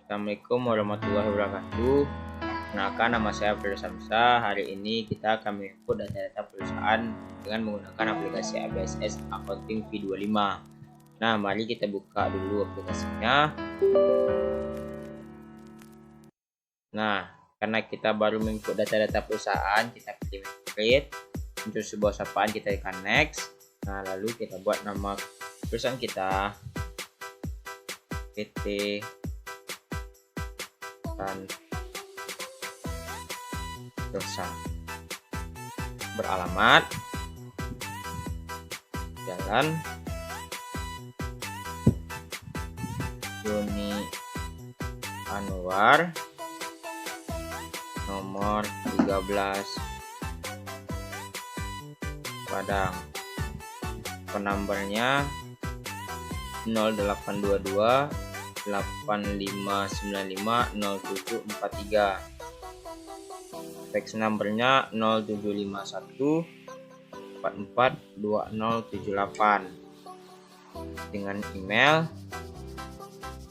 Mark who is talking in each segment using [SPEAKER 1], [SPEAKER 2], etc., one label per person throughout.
[SPEAKER 1] Assalamualaikum warahmatullahi wabarakatuh. Perkenalkan, nama saya Abdul Samsa. Hari ini kita akan menginput data-data perusahaan dengan menggunakan aplikasi ABSS Accounting V25. Nah, mari kita buka dulu aplikasinya. Nah, karena kita baru menginput data-data perusahaan, kita pilih create. Untuk sebuah sapaan kita tekan next. Nah, lalu kita buat nama perusahaan kita PT Santosa, beralamat Jalan Joni Anwar nomor 13 Padang. Penombornya 0822 8595 0743. Fax numbernya 0751 442078. Dengan email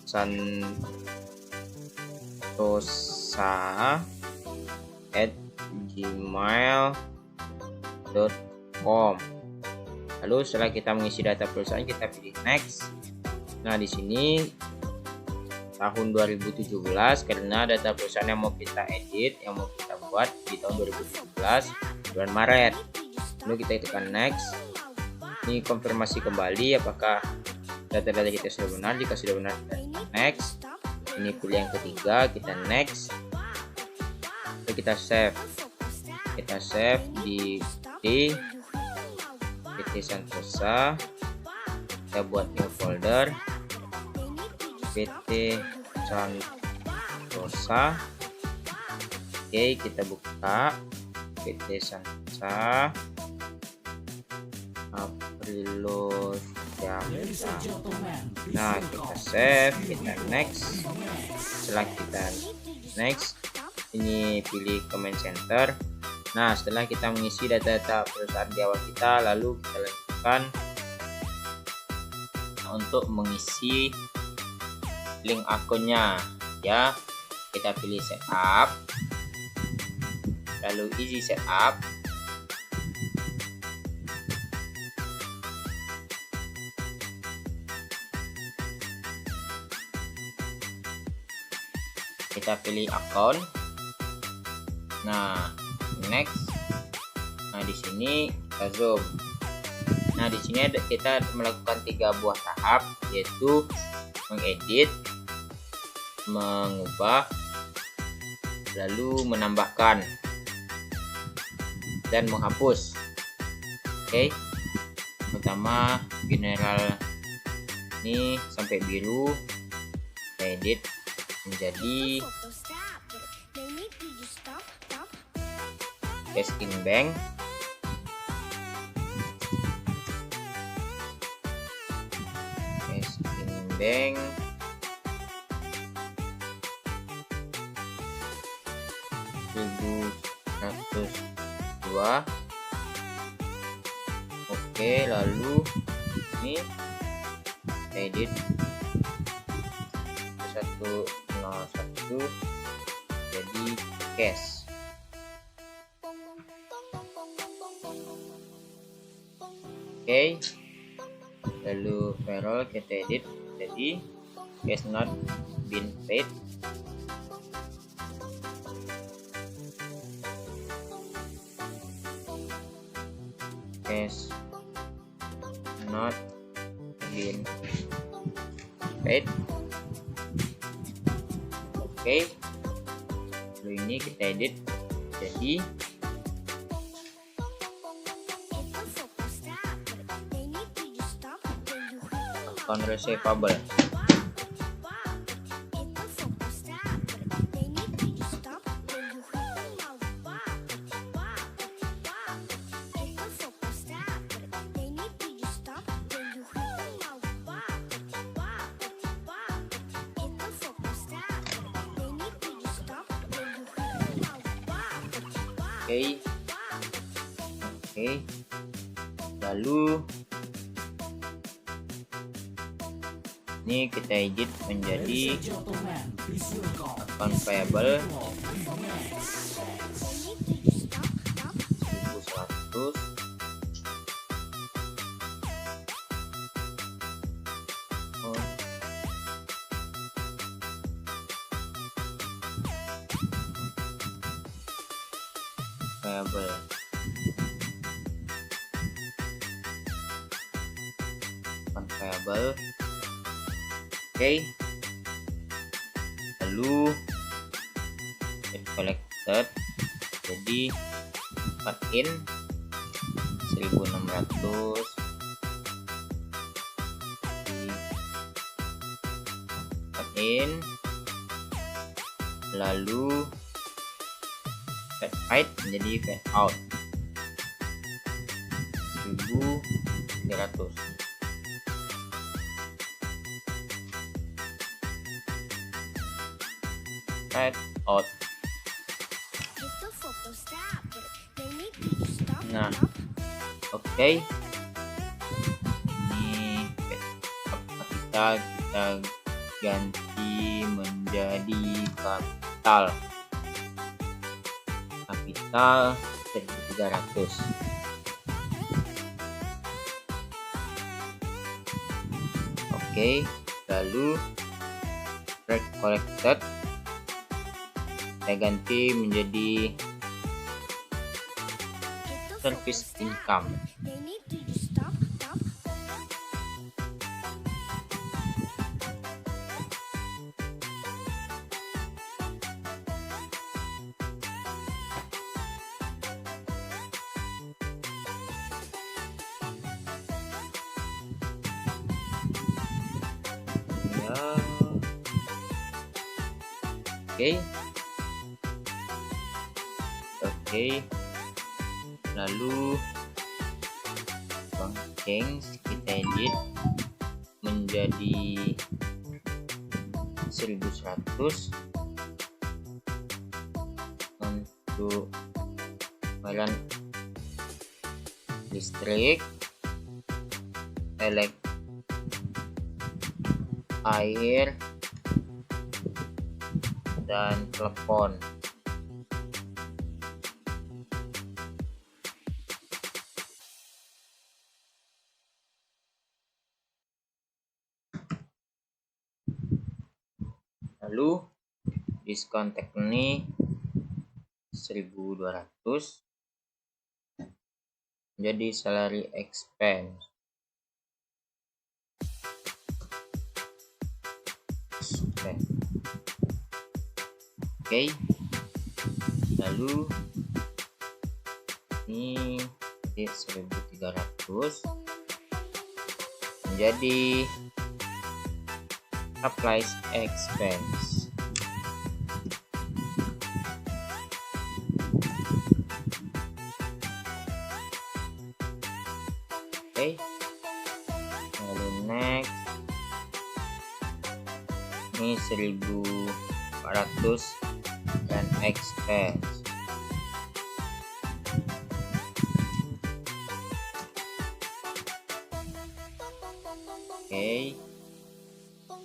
[SPEAKER 1] santosa@gmail.com. Lalu setelah kita mengisi data perusahaan, kita pilih next. Nah, di sini tahun 2017 karena data perusahaan yang mau kita edit, yang mau kita buat di tahun 2017 bulan Maret. Lalu kita tekan next. Ini konfirmasi kembali apakah data-data kita sudah benar. Jika sudah benar, kita tekan next. Ini pilih yang ketiga, kita next. Lalu kita save. Kita save di PT Santosa. Kita buat new folder PT Santosa. Oke, kita buka PT Santosa Aprilo Jamsa. Nah, kita save, kita next. Setelah kita next, ini pilih command center. Nah, setelah kita mengisi data-data perusahaan di awal kita, lalu kita lanjutkan untuk mengisi link akunnya ya. Kita pilih setup, lalu easy setup. Kita pilih akun. Nah, next. Nah, di sini kita zoom. Nah, di sini kita melakukan 3 buah tahap, yaitu mengedit, mengubah, lalu menambahkan dan menghapus. Oke. Pertama, general ini sampai biru, kita edit menjadi cash in bank. Cash in bank 1102. Oke, lalu ini edit 101 jadi cash. Oke, lalu payroll kita edit jadi cash not been paid. Cash not been paid. Oke, lalu ini kita edit jadi account receivable. Oke. Lalu Ini kita edit menjadi account payable 1100. Payable account payable. Oke, lalu get collected jadi cut in 1600, cut in, lalu fade out menjadi fade out 1300. Fade out. Nah, oke. Ini kita ganti menjadi kapital 1300. Oke, lalu rate collected saya ganti menjadi service income. Ya. Oke. Lalu bank change kita edit menjadi 1100 untuk bayaran listrik, air, dan telepon. Lalu diskon ini 1200 menjadi salary expense. Oke. Lalu ini 1300 menjadi supplies expense. Oke. Lalu next ini 1400 dan expense. Oke.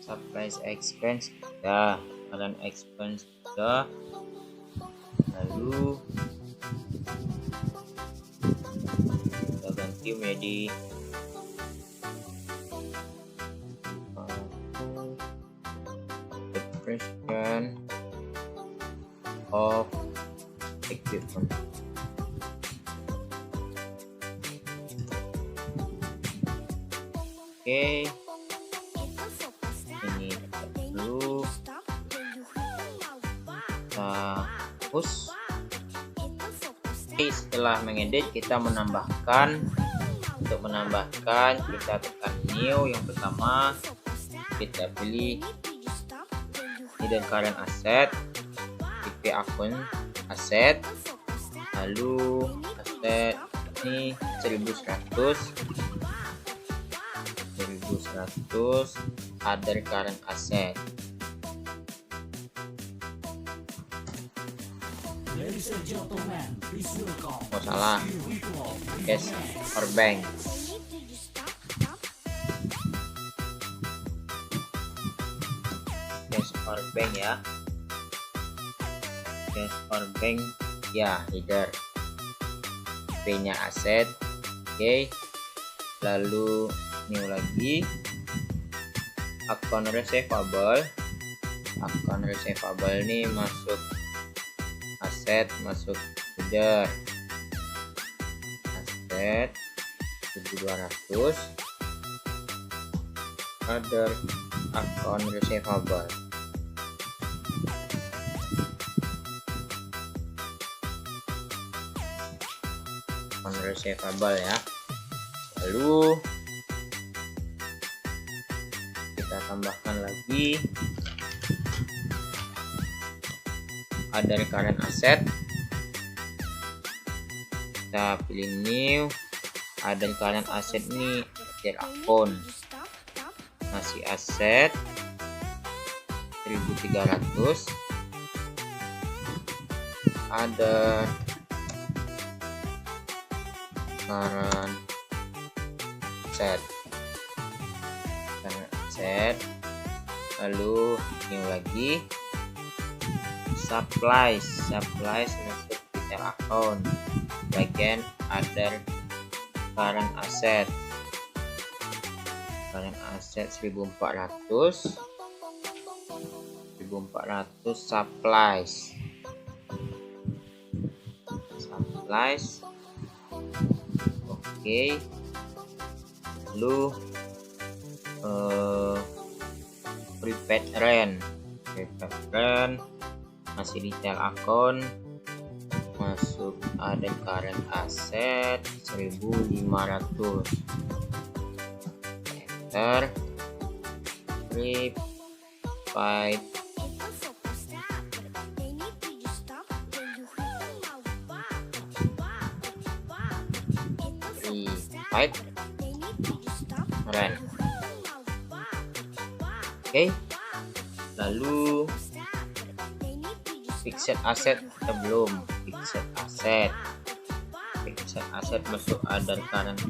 [SPEAKER 1] Supplies expense sudah, dan expense sudah. Lalu kita ganti menjadi depreciation of equipment. Oke. Ini dulu kita hapus. Setelah mengedit kita menambahkan, untuk menambahkan kita tekan new. Yang pertama kita pilih hidden current asset, IP akun aset, lalu aset ini 1100 other current asset. Oh salah, cash or bank. cash or bank ya, cash or bank ya, header. P nya aset. Oke, lalu new lagi, account receivable. Account receivable ini masuk aset, masuk header, aset 1200, other account receivable. Account receivable ya. Lalu kita tambahkan lagi other current asset. Kita pilih new, other current asset ini share account, masih aset 1300, other current asset, lalu new lagi, supplies masuk detail account, bagian other current asset 1400 supplies. Oke, lalu prepaid rent masih detail account, masuk ada current asset 1500, enter prepaid rent. Oke, lalu fixed asset atau belum, fixed asset masuk other current,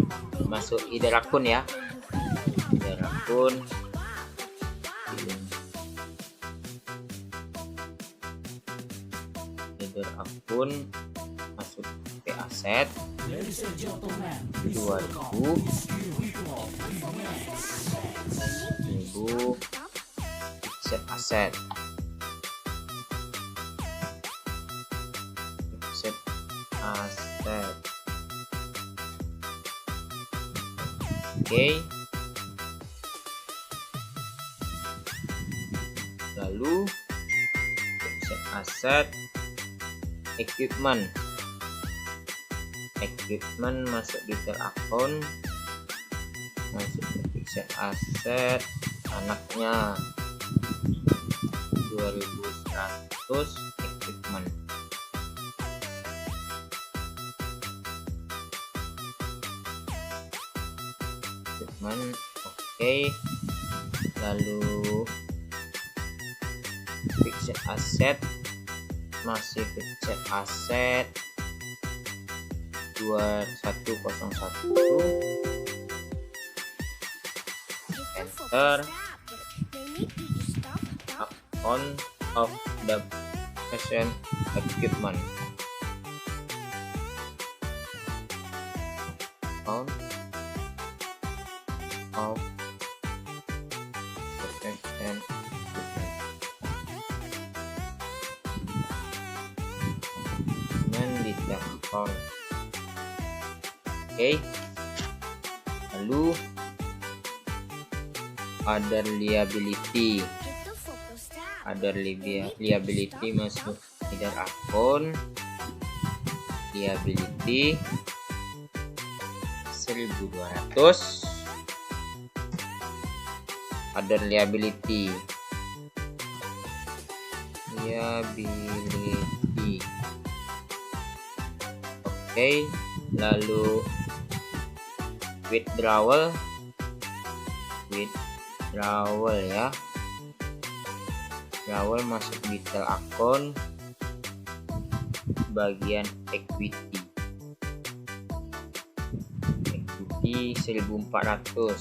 [SPEAKER 1] masuk header akun ya, header akun, masuk P asset 2000 fixed asset. Oke, lalu fixed asset equipment masuk detail account, masuk fixed asset anaknya 2100 equipment. Oke, lalu fixed asset masih fixed asset 2101, enter account of the present equipment, account of the present equipment, dan detail account. Oke, lalu other liability masuk header account, liability 1200, other liability. Oke, lalu withdrawal ya, withdrawal masuk detail account, bagian equity 1400.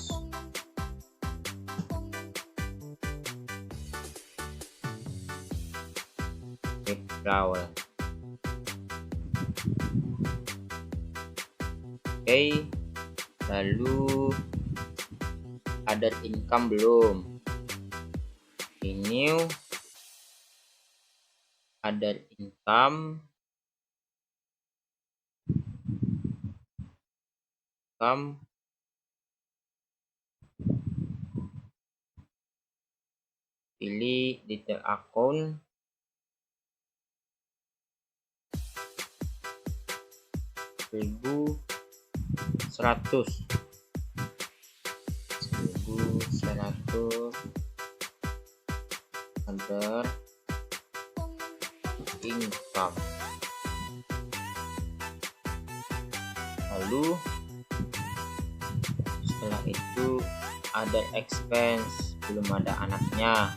[SPEAKER 1] withdrawal. Oke, lalu other income belum. Renew other income, pilih detail account, $1.100 other income. Lalu setelah itu other expense, belum ada anaknya.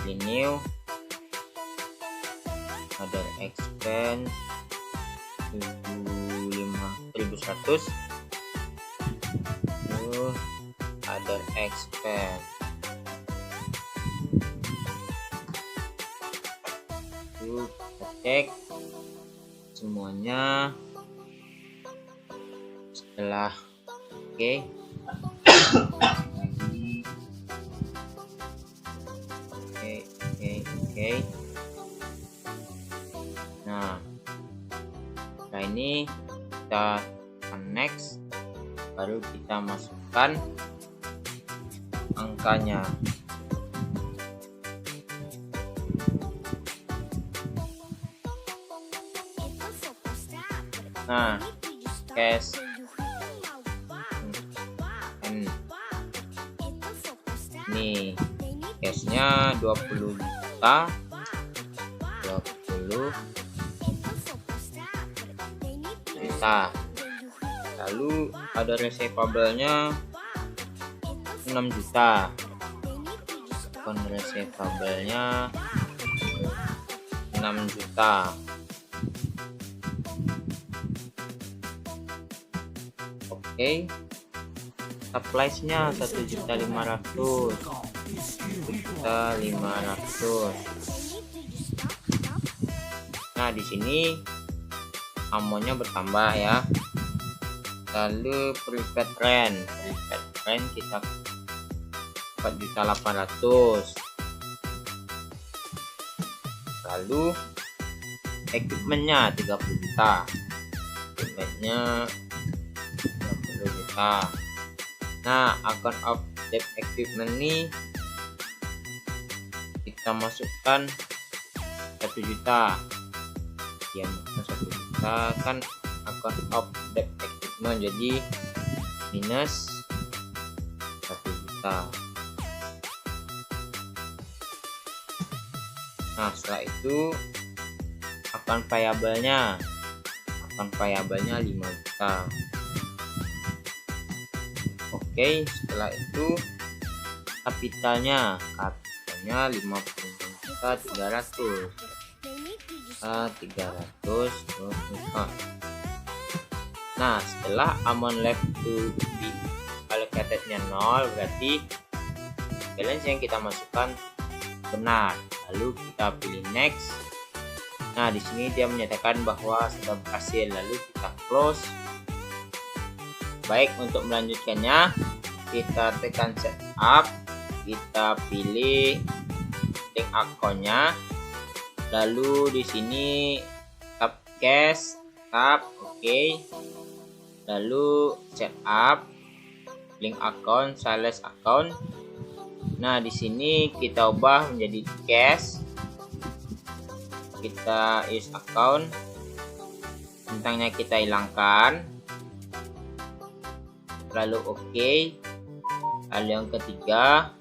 [SPEAKER 1] Renew other expense 1.100. Other expense kita cek semuanya. Setelah oke. Nah, setelah ini kita next, baru kita masukkan angkanya. Nah, cash nih, cashnya 20 juta. Lalu ada receivable-nya 6 juta. Receivable-nya 6 juta. Oke. Supplies-nya 1.500.000. Nah, di sini amonnya bertambah ya. Lalu prepaid rent kita 4.800.000. Lalu equipmentnya 30 juta. Equipmentnya 30 juta. Nah, account of debt equipment ini kita masukkan 1 juta. Ya, 1 juta kan account of debt equipment, jadi minus 1 juta. Nah, setelah itu account payable-nya 5 juta. Oke, setelah itu kapitalnya 50.300. 300 juta. Nah, setelah amount left to be allocated-nya 0, berarti balance yang kita masukkan benar. Lalu kita pilih next. Nah, di sini dia menyatakan bahwa sudah berhasil. Lalu kita close. Baik, untuk melanjutkannya kita tekan setup, kita pilih link akunnya, lalu di sini tap cash, tap oke, lalu setup link account, sales account. Nah, di sini kita ubah menjadi cash, kita use account, bintangnya kita hilangkan, lalu oke. Lalu yang ketiga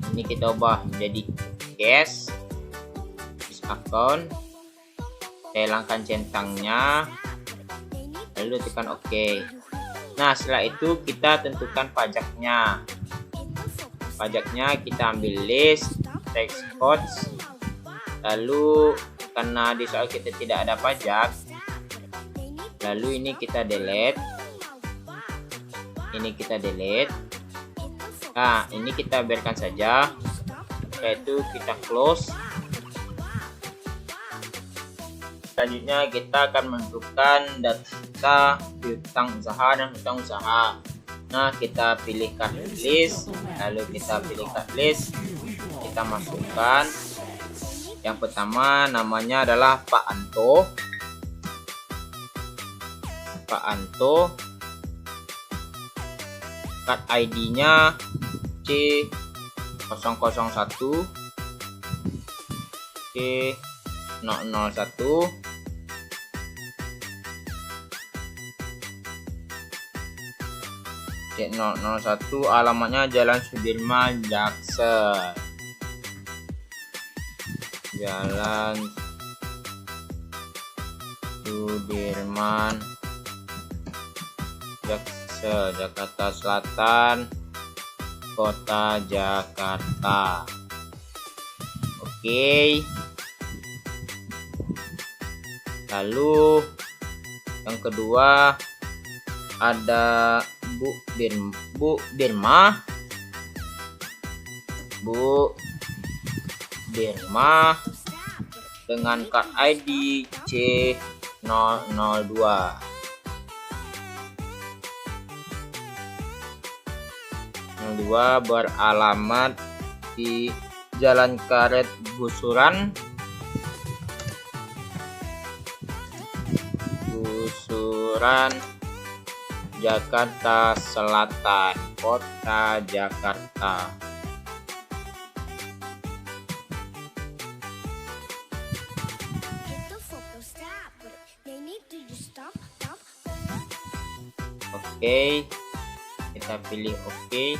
[SPEAKER 1] ini kita ubah menjadi cash, use account, saya hilangkan centangnya, lalu tekan oke. Nah, setelah itu kita tentukan pajaknya. Pajaknya kita ambil list tax codes, lalu karena di soal kita tidak ada pajak, lalu ini kita delete, ini kita delete. Nah, ini kita biarkan saja. Setelah itu kita close. Selanjutnya kita akan menentukan data piutang usaha dan hutang usaha. Nah, kita pilih card list, lalu kita pilih card list, kita masukkan. Yang pertama namanya adalah Pak Anto. Pak Anto. Card ID-nya C001 C001 C001, alamatnya Jalan Sudirman, Jaksel. Jalan Sudirman, Jaksel, Jakarta Selatan, Kota Jakarta. Oke. Lalu yang kedua ada Bu Dirma dengan card ID C002. Beralamat di Jalan Karet Busuran, Jakarta Selatan, Kota Jakarta. Oke, kita pilih oke.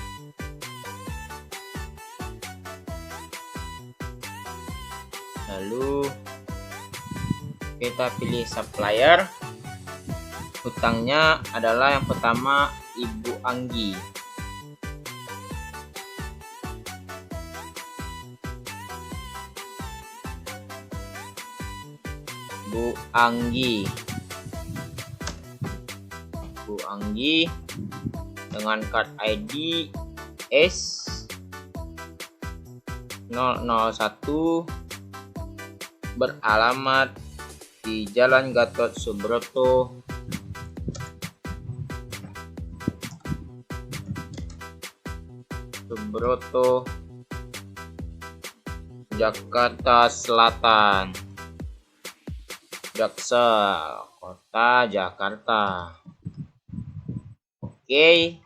[SPEAKER 1] Lalu kita pilih supplier. Hutangnya adalah yang pertama Ibu Anggi. Bu Anggi dengan card ID S001 beralamat di Jalan Gatot Subroto, Jakarta Selatan, Jaksel, Kota Jakarta. Oke.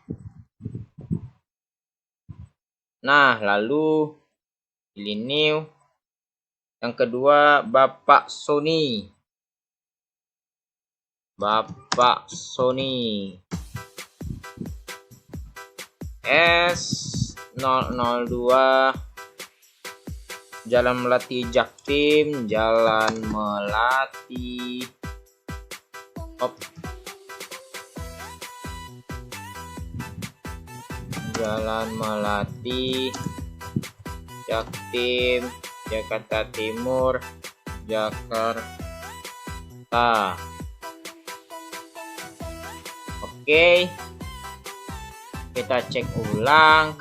[SPEAKER 1] Nah, lalu pilih new. Yang kedua Bapak Sony. S002 Jalan Melati Jaktim, Jalan Melati Jaktim, Jakarta Timur, Jakarta. Oke, kita cek ulang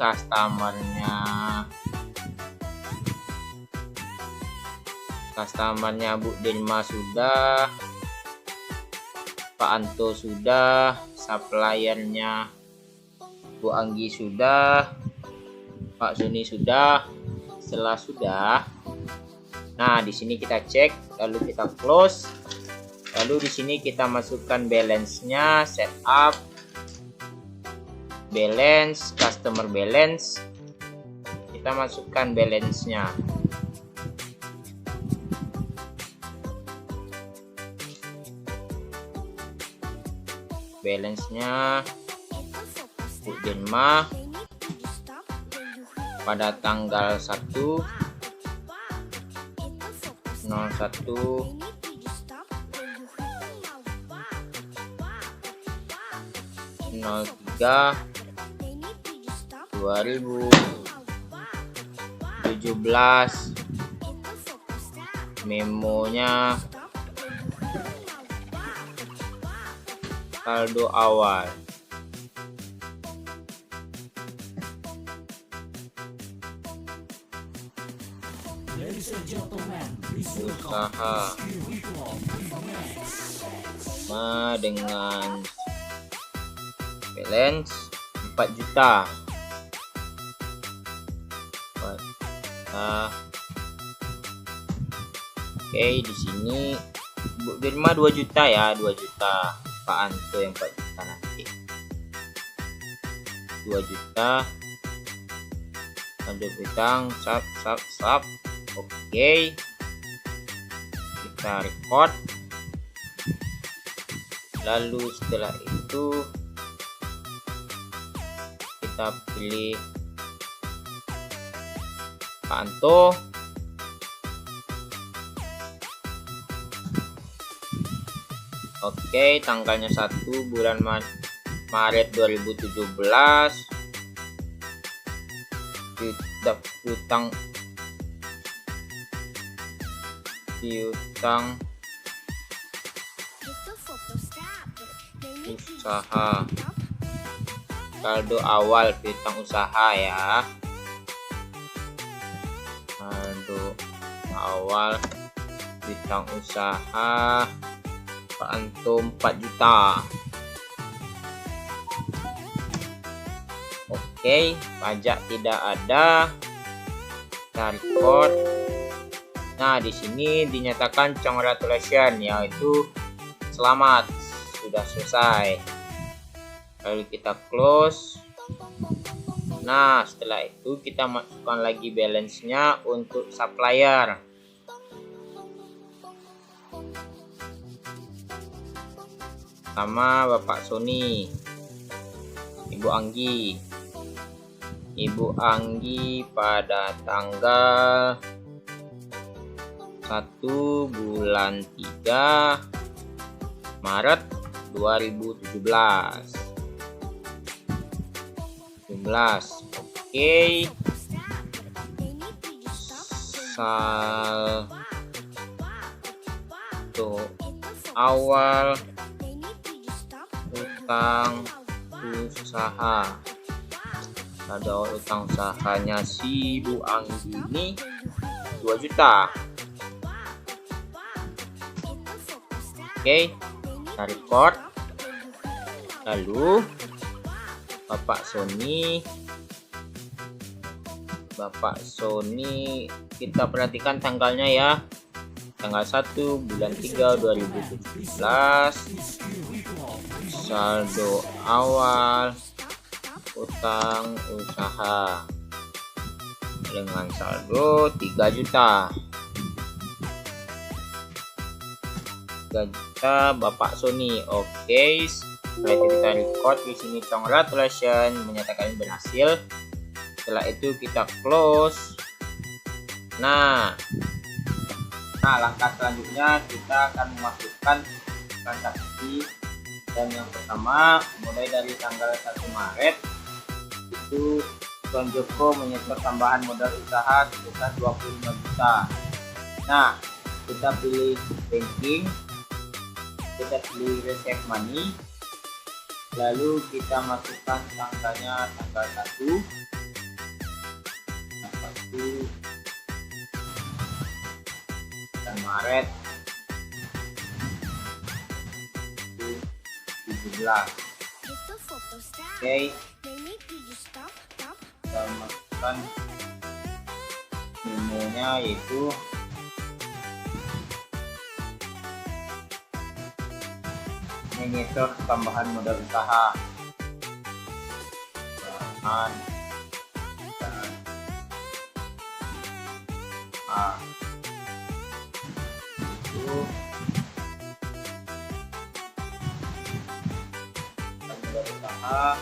[SPEAKER 1] customernya Bu Dirma sudah, Pak Anto sudah, suppliernya Bu Anggi sudah, Pak Sony sudah. Setelah sudah, nah di sini kita cek, lalu kita close, lalu di sini kita masukkan balance-nya, setup, balance, customer balance, kita masukkan balance-nya. Balance-nya Bu Dirma pada tanggal 1/01/03 2017, memonya saldo awal. usaha sama dengan balance 4 juta. Oke, di sini Birma 2 juta ya, 2 juta. Pak Anto yang 4 juta nanti. 2 juta. Lanjut bintang, sub. Oke. Kita record. Lalu setelah itu kita pilih Pak Anto. Oke, tanggalnya 1 bulan Maret 2017. Piutang usaha, saldo awal piutang usaha ya, saldo awal piutang usaha Pak Anto 4 juta. Oke, pajak tidak ada. Kita record. Nah, di sini dinyatakan congratulations, yaitu selamat, sudah selesai. Lalu kita close. Nah, setelah itu kita masukkan lagi balance-nya untuk supplier. Sama Bapak Sony, Ibu Anggi pada tanggal 1 bulan 3 Maret 2017. Oke. Saldo awal utang usaha. Ada utang usahanya si Bu Anggi ini 2 juta. Oke, kita record. Lalu Bapak Sony kita perhatikan tanggalnya ya. Tanggal 1 bulan 3 2017. Saldo awal utang usaha dengan saldo 3 juta. 3 juta Bapak Sony. Oke, setelah itu kita record di sini congratulations, menyatakan berhasil. Setelah itu kita close. Nah, langkah selanjutnya kita akan memasukkan transaksi. Dan yang pertama, mulai dari tanggal 1 Maret itu Tuan Joko menyetor tambahan modal usaha sebesar 25 juta. Nah, kita pilih banking, kita pilih receive money, lalu kita masukkan tanggalnya tanggal 1 dan Maret 17. Oke, kita masukkan emailnya yaitu menyetor tambahan modal usaha dan itu modal usaha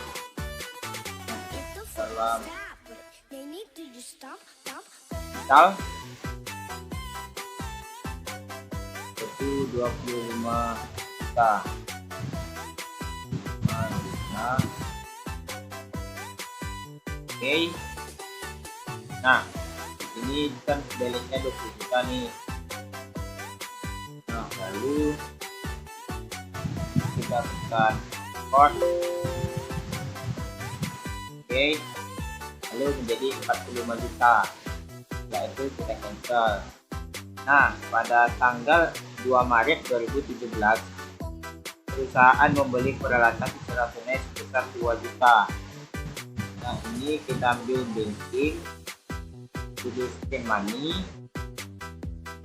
[SPEAKER 1] dalam total itu 25 juta. Oke. Nah, ini kan balance-nya 20 juta nih. Nah, lalu kita tekan record. Oke. Lalu menjadi 45 juta. Setelah itu kita cancel. Nah, pada tanggal 2 Maret 2017, perusahaan membeli peralatan secara tunai sebesar 2 juta. Nah, ini kita ambil banking, pilih Spin Money,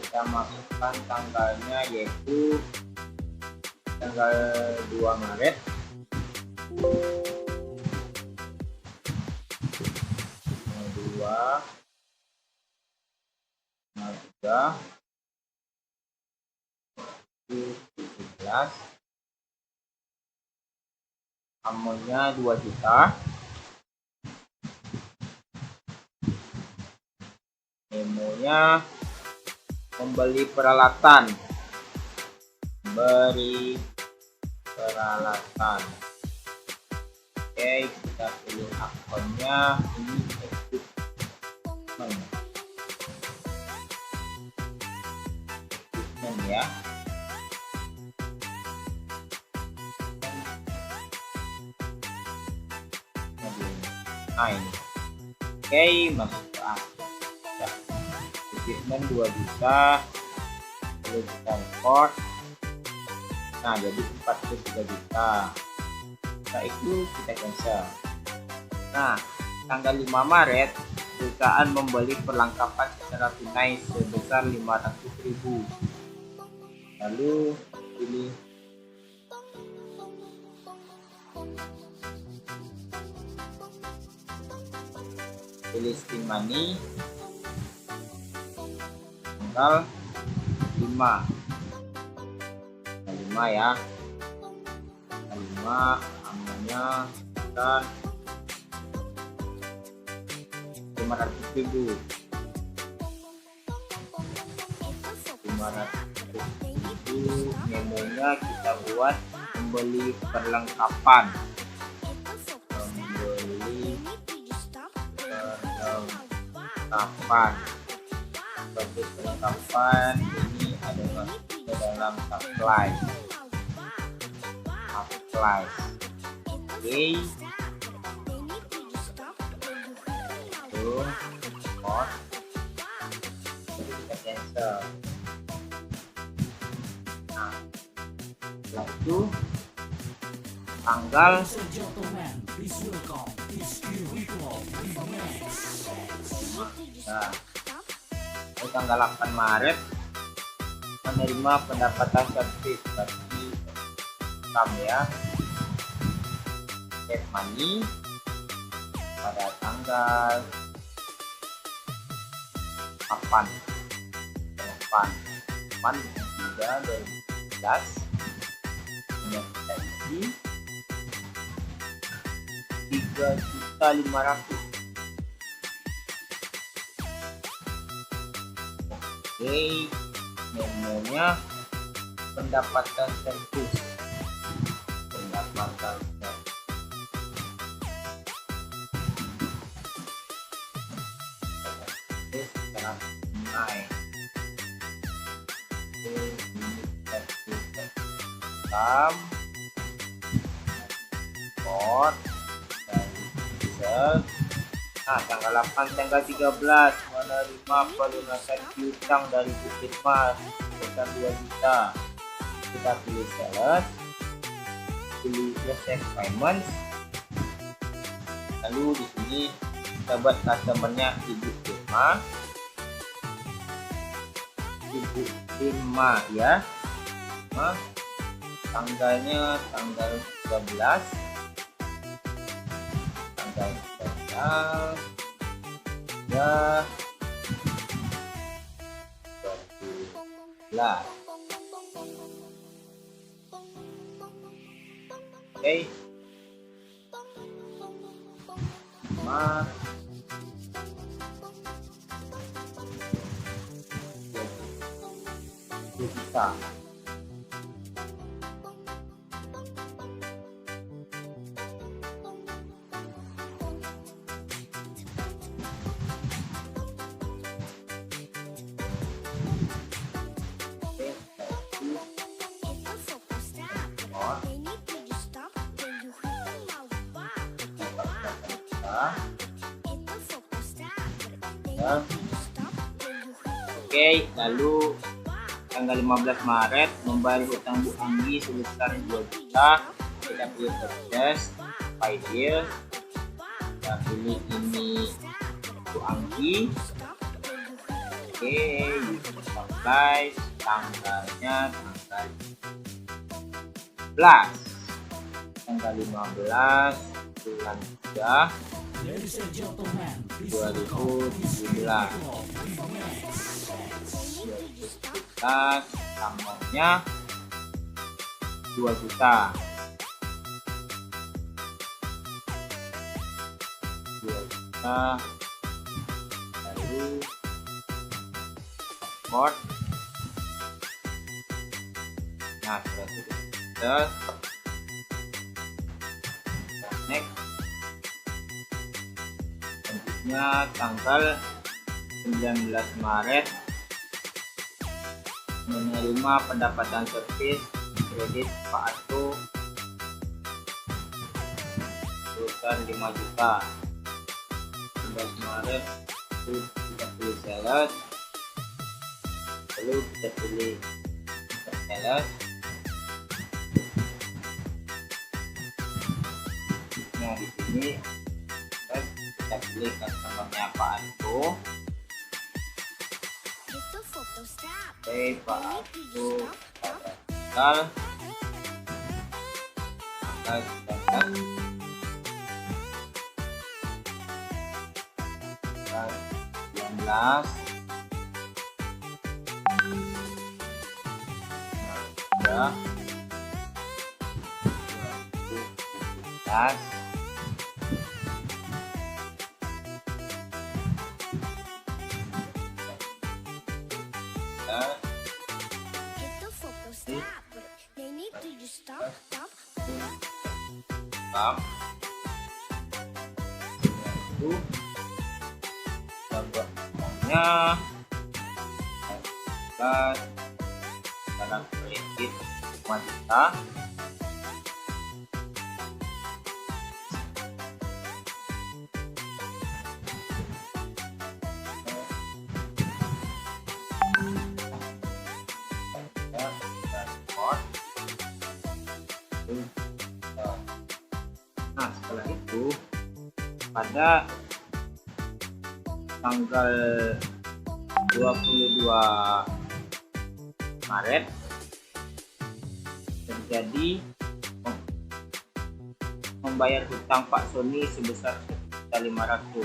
[SPEAKER 1] kita masukkan tanggalnya yaitu tanggal 2 Maret. Nah, 17 amonya 2 juta, memonya membeli peralatan, beri peralatan. Oke, kita pilih akunnya, ini equipment ya. Nah, ini oke, masuk ke akun ya. Equipment 2 juta, lalu kita import. Nah, jadi 43 juta. Setelah itu kita cancel. Nah, tanggal 5 Maret perusahaan membeli perlengkapan secara tunai sebesar 500.000. Lalu pilih Spin Money, tanggal 5 ya, 5 amonya dan 500.000. 500.000 memonya kita buat membeli perlengkapan. Sebagai perlengkapan ini adalah ke dalam supply. Oke, kita cancel. Nah, setelah itu tanggal tanggal 8 Maret menerima pendapatan servis bagi income ya. Spin Money pada tanggal 8 2017 menjadi 3.500.000. Oke, memonya pendapatan servis. Sekarang naik. Import dari Excel. Nah, tanggal 8 tanggal 13 menerima pelunasan piutang dari Bukit Mas sebesar 2 juta. Kita pilih sales, pilih receive payments, lalu di sini kita buat customernya Ibu Irma ya. Nah, tanggalnya tanggal 13 ya 12. Oke, 5 juta. Oke, lalu tanggal 15 Maret membayar hutang Bu Anggi sebesar 2 juta. Kita pilih purchase, pay bill. Kita pilih ini Bu Anggi. Oke, supply tanggalnya tanggal 15 bulan 3 2017. Tanggalnya 2 juta. 2 juta. Lalu support. Nah, sudah. Next. Selanjutnya tanggal 19 Maret menerima pendapatan servis kredit Pak Ato sebesar 5 juta. 19 Maret itu kita pilih sales, lalu kita pilih sales. Nah, di sini kita pilih customer-nya Pak Ato. Oke, Pak Ato pada tanggal 19 ya 2017. Itu gambarnya dalam kredit 5 juta. Nah, setelah itu pada tanggal 22 Maret terjadi membayar hutang Pak Sony sebesar 1.500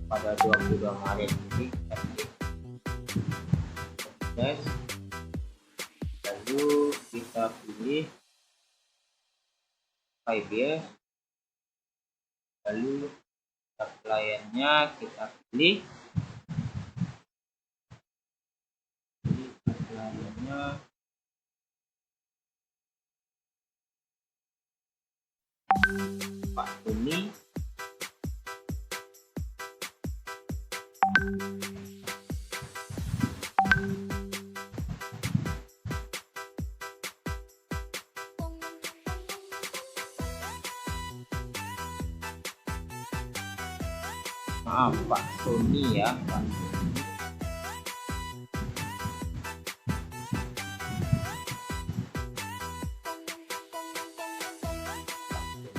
[SPEAKER 1] pada 22 Maret. Jadi kita pilih yes. Lalu kita pilih pay bill, lalu supplier-nya kita pilih supplier-nya Pak Sony. Maaf, Pak Sony ya, Pak Sony.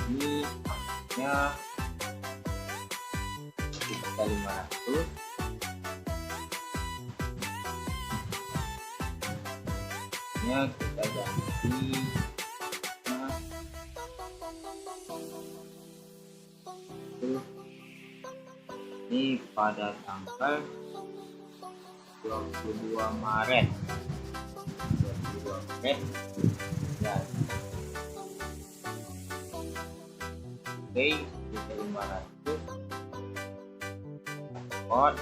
[SPEAKER 1] Ini harganya 1.500. Nya kita ganti ini pada tanggal 22 Maret ya. Oke, 1.500 support.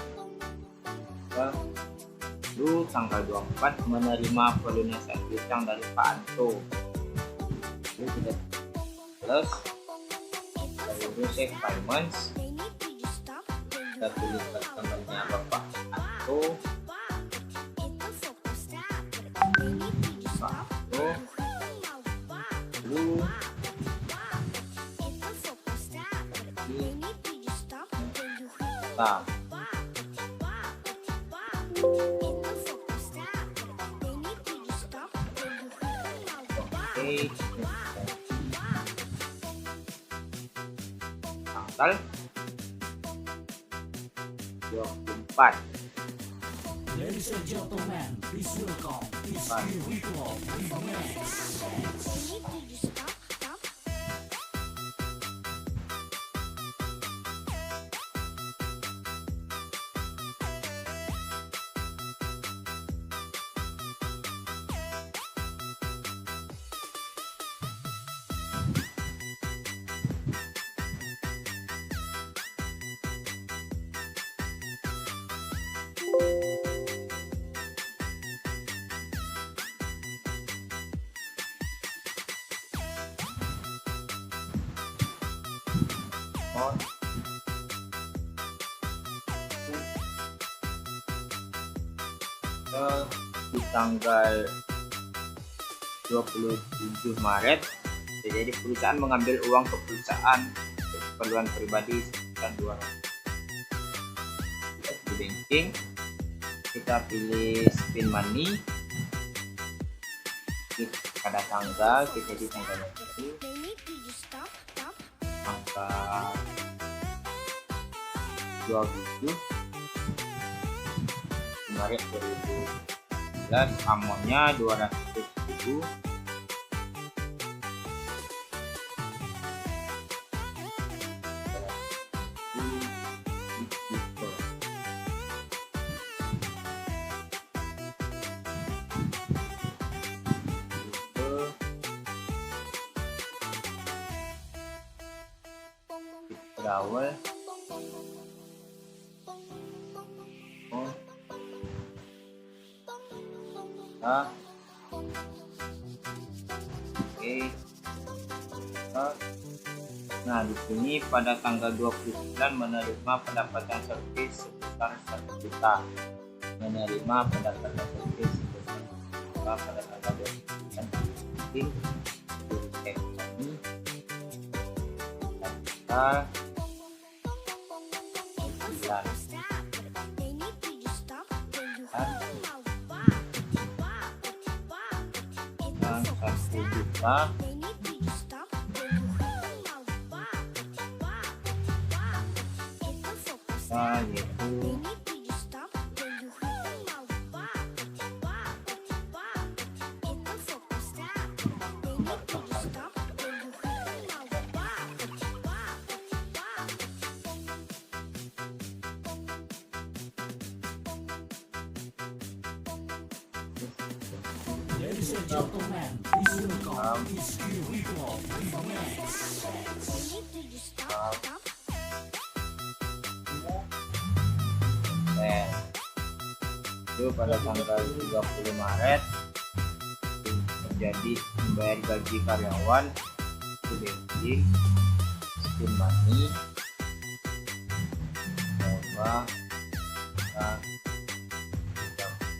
[SPEAKER 1] Lalu tanggal 24 menerima pelunasan hutang dari Pak Anto. Lalu kita plus lalu check payments. Kita pilih customer-nya Bapak Anto. Lalu kita tanggal 24.
[SPEAKER 2] Ladies and gentlemen, please welcome Rizky Rico Remix.
[SPEAKER 1] Di tanggal 27 Maret, jadi perusahaan mengambil uang ke perusahaan untuk keperluan pribadi sekitar 200. Di banking kita pilih spin money, pada tanggal kita di tanggal ini angka 27 Maret 2019, amonnya 200.000. Awal oke. Nah, di sini pada tanggal 29 menerima pendapatan servis sebesar 1 juta. Menerima pendapatan servis sebesar 1 juta pada tanggal 29 ini dan 1 juta yaitu
[SPEAKER 2] Ladies and gentlemen, please welcome Rizky Rico Remix.
[SPEAKER 1] Itu pada tanggal 30 Maret terjadi membayar gaji karyawan, itu banking, spin money, coba dan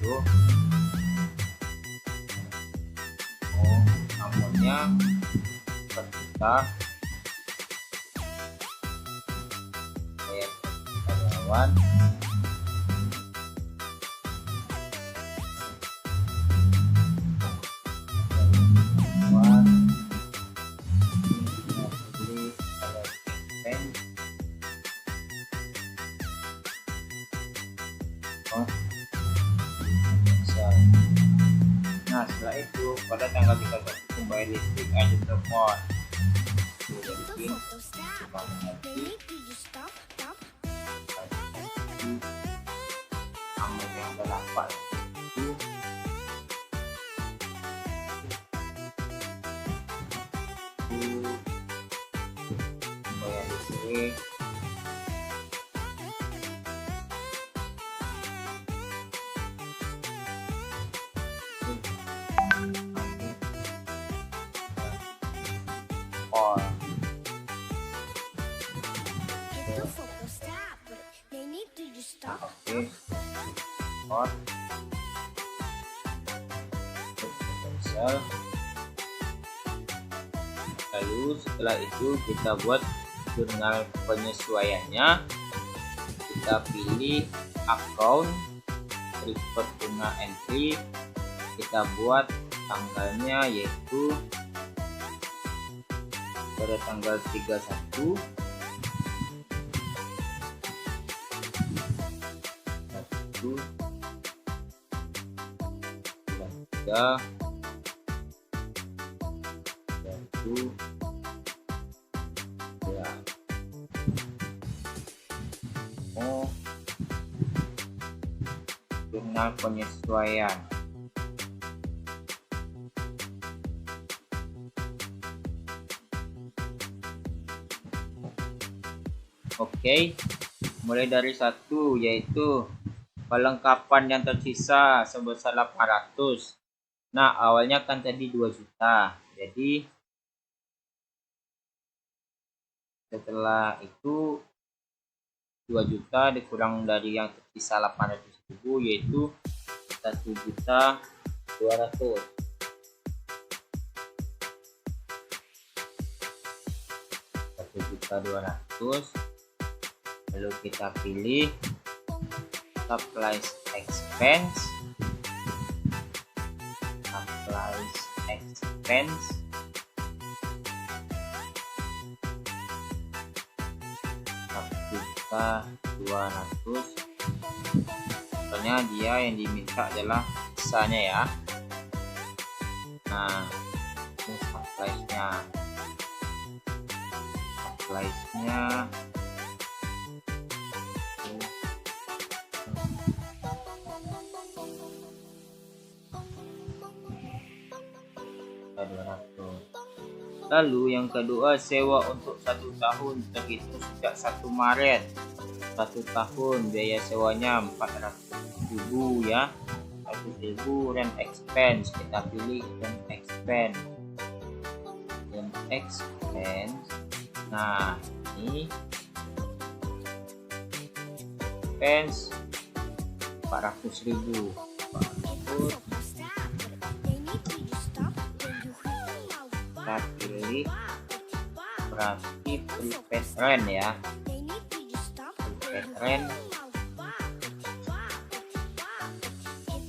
[SPEAKER 1] 30. Amonnya per juta, bayar karyawan, nah setelah itu pada tanggal 31 membayar listrik aja telepon bikin amun yang berlapak itu membayar listrik lalu setelah itu kita buat jurnal penyesuaiannya, kita pilih account report guna entry, kita buat tanggalnya yaitu pada tanggal 31 bulan 3 yaitu ya jurnal penyesuaian. Oke, mulai dari 1 yaitu perlengkapan yang tersisa sebesar 800. Nah, awalnya kan tadi 2 juta. Jadi setelah itu 2 juta dikurang dari yang tersisa 800.000 yaitu 1.200.000. 1.200.000. Lalu kita pilih supplies expense. Supplies expense. $1.200.000. Soalnya dia yang diminta adalah sisanya ya. Nah, ini supplies-nya. Lalu yang kedua, sewa untuk 1 tahun terhitung sejak 1 Maret. 1 tahun biaya sewanya 400.000 ya. 100.000. Rent expense, kita pilih rent expense. Nah, ini expense 400.000. Kita pilih berarti prepaid rent ya. Prepaid rent.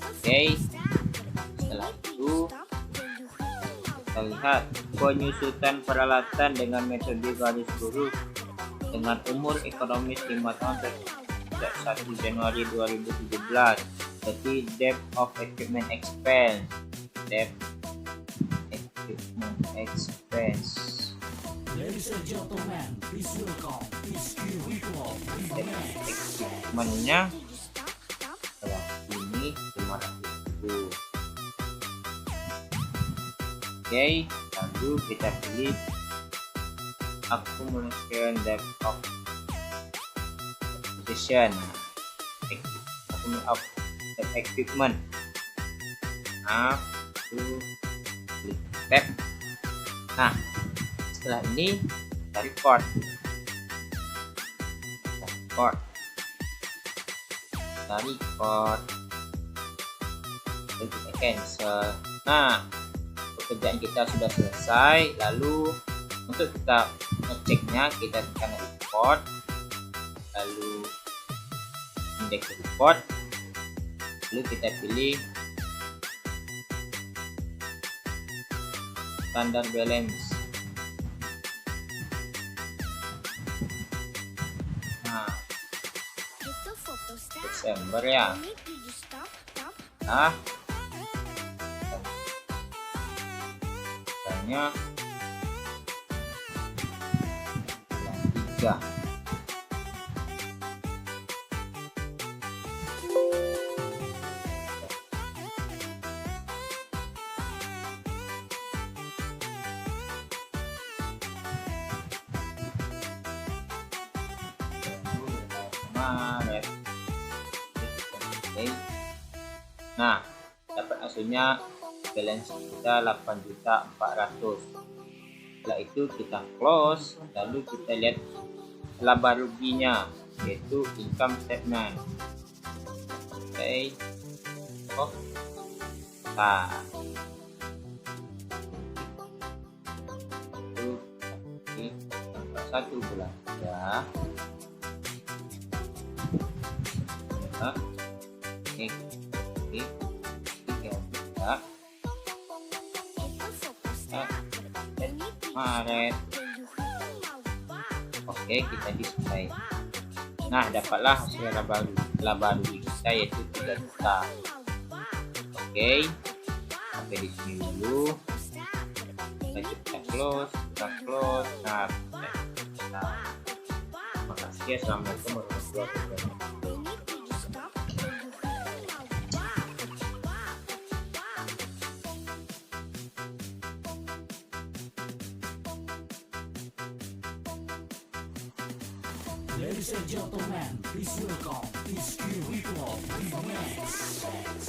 [SPEAKER 1] Oke, setelah itu kita lihat penyusutan peralatan dengan metode garis lurus dengan umur ekonomis 5 tahun sejak 1 Januari 2017. Jadi depth of equipment expense.
[SPEAKER 2] Ladies and gentlemen, please welcome Rizky Rico.
[SPEAKER 1] Equipment-nya adalah ini 500.000. Oke, lalu kita pilih accumulation depth of acquisition of equipment. Nah, setelah ini kita record. Lalu kita cancel. Nah, pekerjaan kita sudah selesai. Lalu untuk kita ngeceknya, kita tekan report, lalu indeks report, lalu kita pilih standard balance. Nah, Desember ya. Nah, hanya 3. Maret. Nah, dapat hasilnya balance kita 8.400.000. Setelah itu kita close, lalu kita lihat laba ruginya, yaitu income statement. Oke. Nah, itu 1 bulan ya. Oke, 3 Maret Oke, kita display. Nah, dapatlah hasil laba rugi kita yaitu 3 juta. Oke, sampai di sini dulu. Kita close. Nah, makasih ya, assalamualaikum warahmatullahi wabarakatuh.
[SPEAKER 2] Ladies and gentlemen, please welcome Rizky Rico Remix.